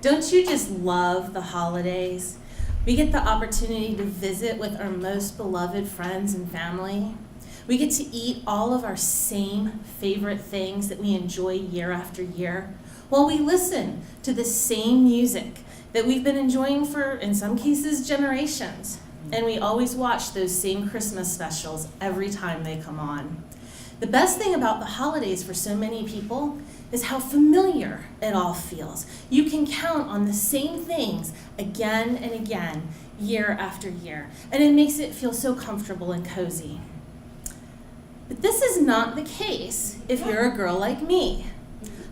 Don't you just love the holidays? We get the opportunity to visit with our most beloved friends and family. We get to eat all of our same favorite things that we enjoy year after year, while we listen to the same music that we've been enjoying for, in some cases, generations. And we always watch those same Christmas specials every time they come on. The best thing about the holidays for so many people is how familiar it all feels. You can count on the same things again and again, year after year, and it makes it feel so comfortable and cozy. But this is not the case if you're a girl like me.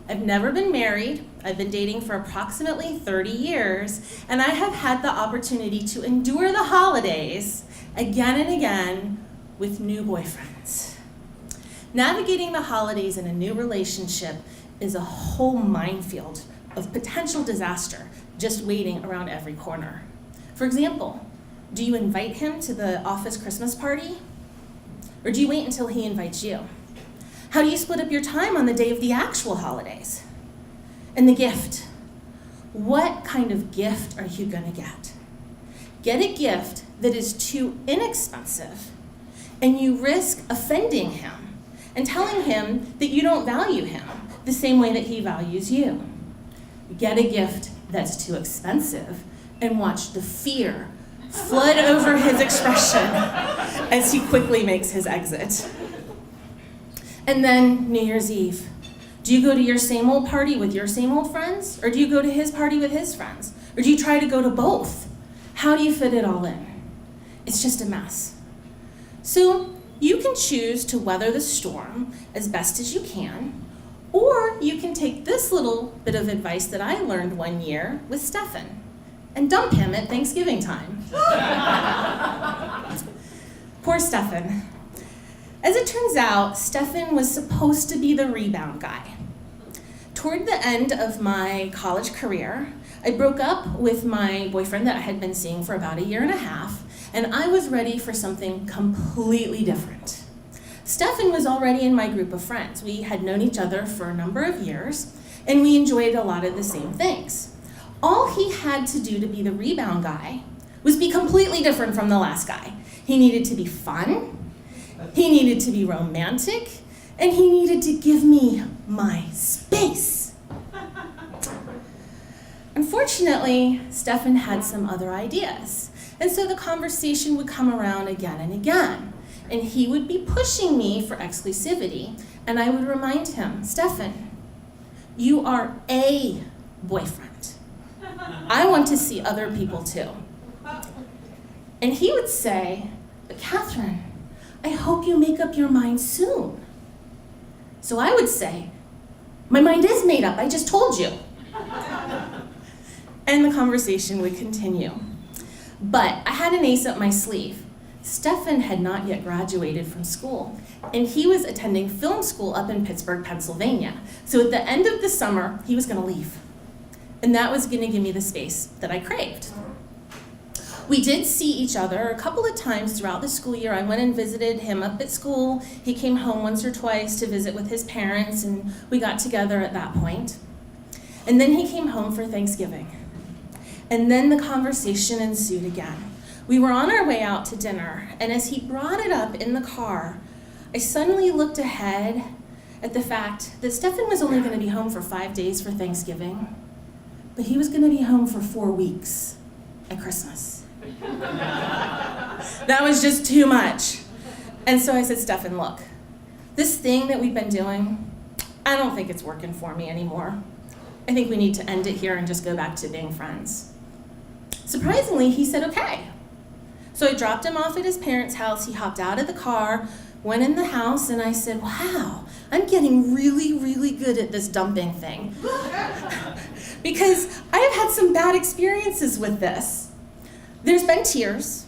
I've never been married. I've been dating for approximately 30 years, and I have had the opportunity to endure the holidays again and again with new boyfriends. Navigating the holidays in a new relationship is a whole minefield of potential disaster just waiting around every corner. For example, do you invite him to the office Christmas party? Or do you wait until he invites you? How do you split up your time on the day of the actual holidays? And the gift. What kind of gift are you gonna get? Get a gift that is too inexpensive, and you risk offending him and telling him that you don't value him the same way that he values you. Get a gift that's too expensive and watch the fear flood over his expression as he quickly makes his exit. And then New Year's Eve. Do you go to your same old party with your same old friends? Or do you go to his party with his friends? Or do you try to go to both? How do you fit it all in? It's just a mess. So you can choose to weather the storm as best as you can, or you can take this little bit of advice that I learned one year with Stefan and dump him at Thanksgiving time. Poor Stefan. As it turns out, Stefan was supposed to be the rebound guy. Toward the end of my college career, I broke up with my boyfriend that I had been seeing for about 1.5 years, and I was ready for something completely different. Stefan was already in my group of friends. We had known each other for a number of years, and we enjoyed a lot of the same things. All he had to do to be the rebound guy was be completely different from the last guy. He needed to be fun, he needed to be romantic, and he needed to give me my space. Unfortunately, Stefan had some other ideas, and so the conversation would come around again and again, and he would be pushing me for exclusivity, and I would remind him, Stefan, you are a boyfriend. I want to see other people too. And he would say, but Catherine, I hope you make up your mind soon. So I would say, my mind is made up, I just told you. And the conversation would continue. But I had an ace up my sleeve. Stefan had not yet graduated from school, and he was attending film school up in Pittsburgh, Pennsylvania. So at the end of the summer, he was gonna leave. And that was gonna give me the space that I craved. We did see each other a couple of times throughout the school year. I went and visited him up at school. He came home once or twice to visit with his parents, and we got together at that point. And then he came home for Thanksgiving. And then the conversation ensued again. We were on our way out to dinner, and as he brought it up in the car, I suddenly looked ahead at the fact that Stefan was only gonna be home for 5 days for Thanksgiving, but he was gonna be home for 4 weeks at Christmas. That was just too much. And so I said, Stefan, look, this thing that we've been doing, I don't think it's working for me anymore. I think we need to end it here and just go back to being friends. Surprisingly, he said, okay. So I dropped him off at his parents' house. He hopped out of the car, went in the house, and I said, wow, I'm getting really, really good at this dumping thing. Because I have had some bad experiences with this. There's been tears,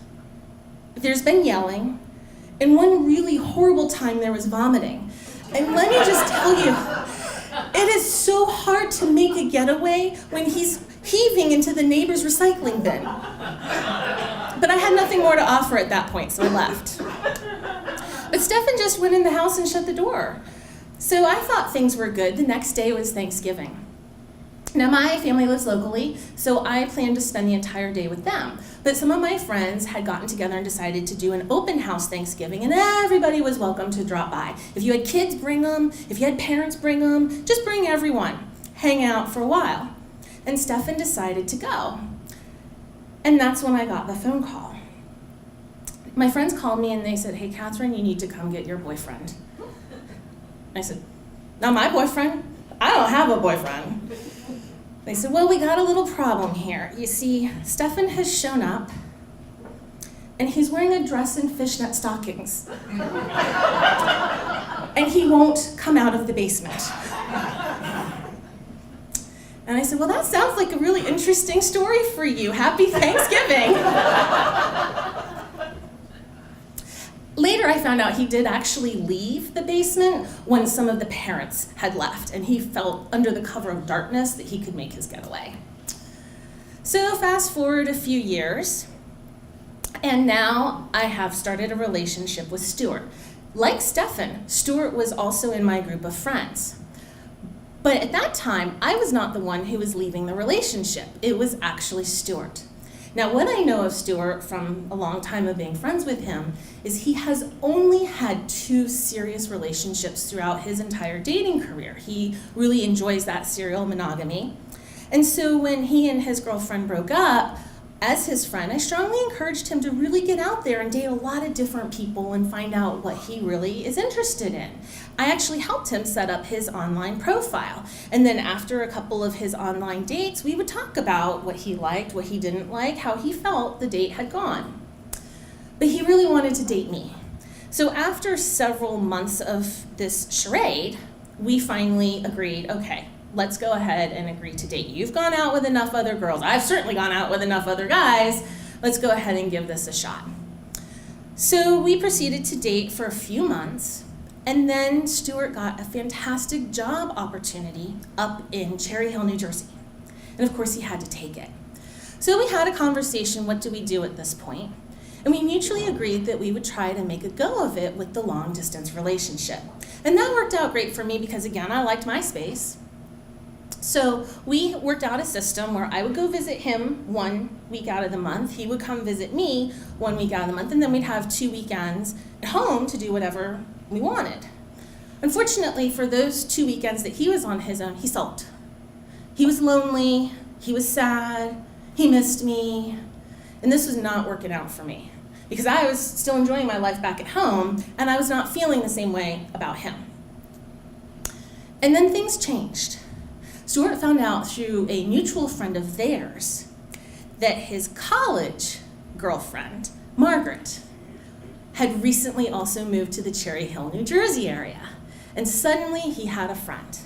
there's been yelling, and one really horrible time there was vomiting. And let me just tell you, it is so hard to make a getaway when he's heaving into the neighbor's recycling bin. But I had nothing more to offer at that point, so I left. But Stefan just went in the house and shut the door. So I thought things were good. The next day was Thanksgiving. Now, my family lives locally, so I planned to spend the entire day with them. But some of my friends had gotten together and decided to do an open house Thanksgiving, and everybody was welcome to drop by. If you had kids, bring them. If you had parents, bring them. Just bring everyone. Hang out for a while. And Stefan decided to go. And that's when I got the phone call. My friends called me and they said, "Hey, Catherine, you need to come get your boyfriend." I said, "Not my boyfriend. I don't have a boyfriend." They said, "Well, we got a little problem here. You see, Stefan has shown up and he's wearing a dress and fishnet stockings. And he won't come out of the basement." And I said, "Well, that sounds like a really interesting story for you. Happy Thanksgiving." Later, I found out he did actually leave the basement when some of the parents had left, and he felt under the cover of darkness that he could make his getaway. So fast forward a few years, and now I have started a relationship with Stuart. Like Stefan, Stuart was also in my group of friends. But at that time, I was not the one who was leaving the relationship. It was actually Stuart. Now, what I know of Stuart from a long time of being friends with him is he has only had 2 serious relationships throughout his entire dating career. He really enjoys that serial monogamy. And so when he and his girlfriend broke up, as his friend, I strongly encouraged him to really get out there and date a lot of different people and find out what he really is interested in. I actually helped him set up his online profile. And then after a couple of his online dates, we would talk about what he liked, what he didn't like, how he felt the date had gone. But he really wanted to date me. So after several months of this charade, we finally agreed, okay, let's go ahead and agree to date. You've gone out with enough other girls. I've certainly gone out with enough other guys. Let's go ahead and give this a shot. So we proceeded to date for a few months, and then Stuart got a fantastic job opportunity up in Cherry Hill, New Jersey. And of course, he had to take it. So we had a conversation, what do we do at this point? And we mutually agreed that we would try to make a go of it with the long distance relationship. And that worked out great for me because, again, I liked my space. So we worked out a system where I would go visit him 1 week out of the month, he would come visit me 1 week out of the month, and then we'd have 2 weekends at home to do whatever we wanted. Unfortunately, for those 2 weekends that he was on his own, he sulked. He was lonely, he was sad, he missed me, and this was not working out for me because I was still enjoying my life back at home, and I was not feeling the same way about him. And then things changed. Stuart found out through a mutual friend of theirs that his college girlfriend, Margaret, had recently also moved to the Cherry Hill, New Jersey area. And suddenly he had a friend.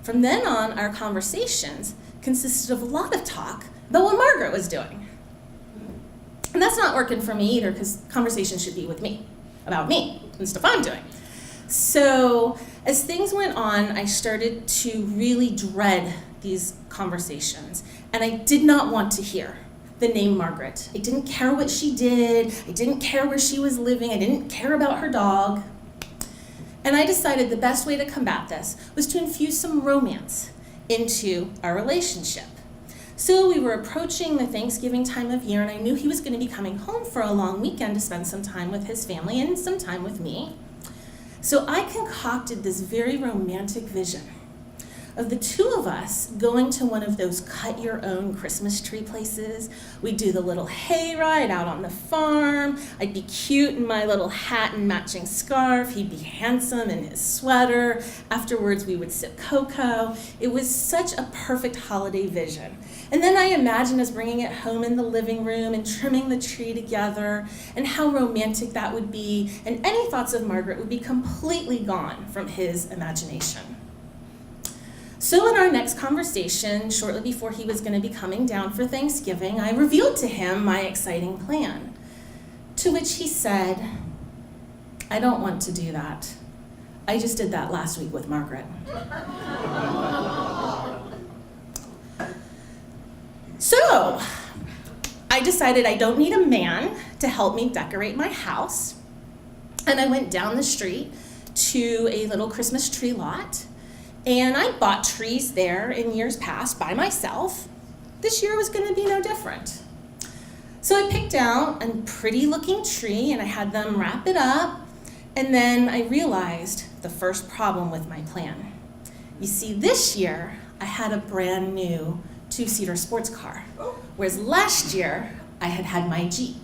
From then on, our conversations consisted of a lot of talk about what Margaret was doing. And that's not working for me either because conversation should be with me, about me and stuff I'm doing. So as things went on, I started to really dread these conversations, and I did not want to hear the name Margaret. I didn't care what she did. I didn't care where she was living. I didn't care about her dog. And I decided the best way to combat this was to infuse some romance into our relationship. So we were approaching the Thanksgiving time of year, and I knew he was going to be coming home for a long weekend to spend some time with his family and some time with me. So I concocted this very romantic vision of the 2 of us going to one of those cut-your-own Christmas tree places. We'd do the little hayride out on the farm. I'd be cute in my little hat and matching scarf. He'd be handsome in his sweater. Afterwards, we would sip cocoa. It was such a perfect holiday vision. And then I imagined us bringing it home in the living room and trimming the tree together, and how romantic that would be, and any thoughts of Margaret would be completely gone from his imagination. So in our next conversation, shortly before he was going to be coming down for Thanksgiving, I revealed to him my exciting plan, to which he said, "I don't want to do that. I just did that last week with Margaret." So I decided I don't need a man to help me decorate my house, and I went down the street to a little Christmas tree lot, And I bought trees there in years past by myself. This year was going to be no different. So I picked out a pretty looking tree and I had them wrap it up. And then I realized the first problem with my plan. You see, this year I had a brand new two-seater sports car, whereas last year I had my Jeep.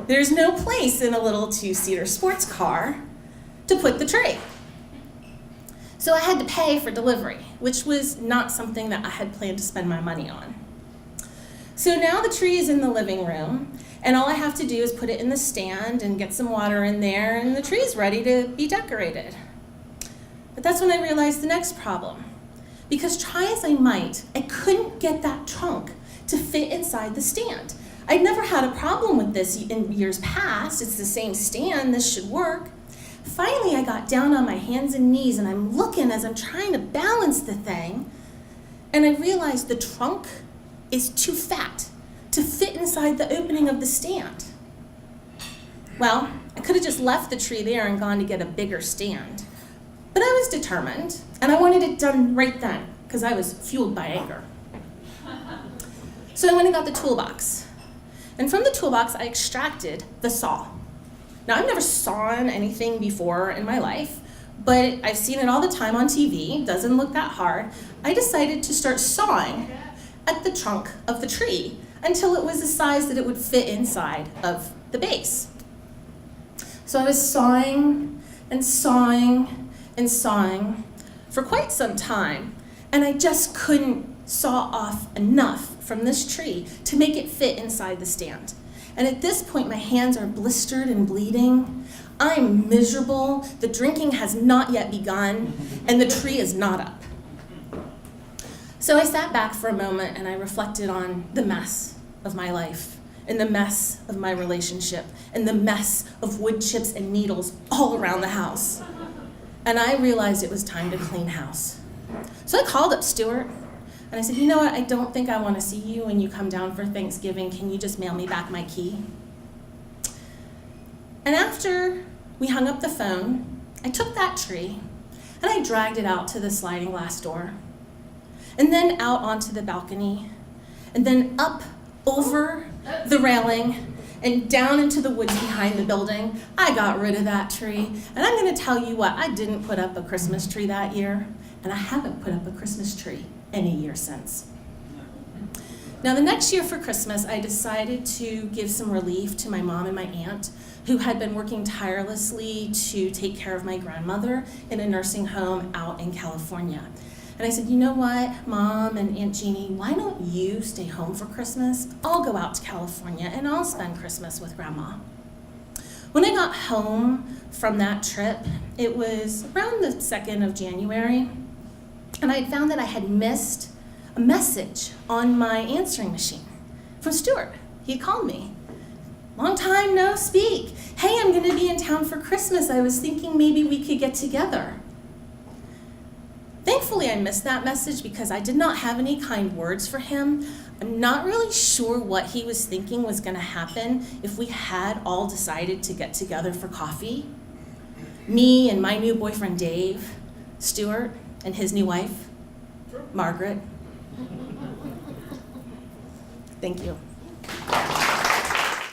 There's no place in a little two-seater sports car to put the tree. So I had to pay for delivery, which was not something that I had planned to spend my money on. So now the tree is in the living room, and all I have to do is put it in the stand and get some water in there, and the tree's ready to be decorated. But that's when I realized the next problem. Because try as I might, I couldn't get that trunk to fit inside the stand. I'd never had a problem with this in years past. It's the same stand, this should work. Finally, I got down on my hands and knees and I'm looking as I'm trying to balance the thing, and I realized the trunk is too fat to fit inside the opening of the stand. Well, I could have just left the tree there and gone to get a bigger stand. But I was determined, and I wanted it done right then, because I was fueled by anger. So I went and got the toolbox. And from the toolbox, I extracted the saw. Now, I've never sawn anything before in my life, but I've seen it all the time on TV. It doesn't look that hard. I decided to start sawing at the trunk of the tree until it was the size that it would fit inside of the base. So I was sawing and sawing and sawing for quite some time, and I just couldn't saw off enough from this tree to make it fit inside the stand. And at this point, my hands are blistered and bleeding. I'm miserable. The drinking has not yet begun, and the tree is not up. So I sat back for a moment and I reflected on the mess of my life, and the mess of my relationship, and the mess of wood chips and needles all around the house. And I realized it was time to clean house. So I called up Stuart, and I said, you know what, I don't think I want to see you when you come down for Thanksgiving. Can you just mail me back my key? And after we hung up the phone, I took that tree and I dragged it out to the sliding glass door, and then out onto the balcony, and then up over the railing and down into the woods behind the building. I got rid of that tree, and I'm going to tell you what, I didn't put up a Christmas tree that year, and I haven't put up a Christmas tree any year since. Now, the next year for Christmas, I decided to give some relief to my mom and my aunt, who had been working tirelessly to take care of my grandmother in a nursing home out in California. And I said, you know what, Mom and Aunt Jeannie, why don't you stay home for Christmas? I'll go out to California and I'll spend Christmas with Grandma. When I got home from that trip, it was around the 2nd of January, and I had found that I had missed a message on my answering machine from Stuart. He had called me. Long time no speak. Hey, I'm gonna be in town for Christmas. I was thinking maybe we could get together. Thankfully, I missed that message because I did not have any kind words for him. I'm not really sure what he was thinking was gonna happen if we had all decided to get together for coffee. Me and my new boyfriend, Dave, Stuart, and his new wife, Margaret. Thank you.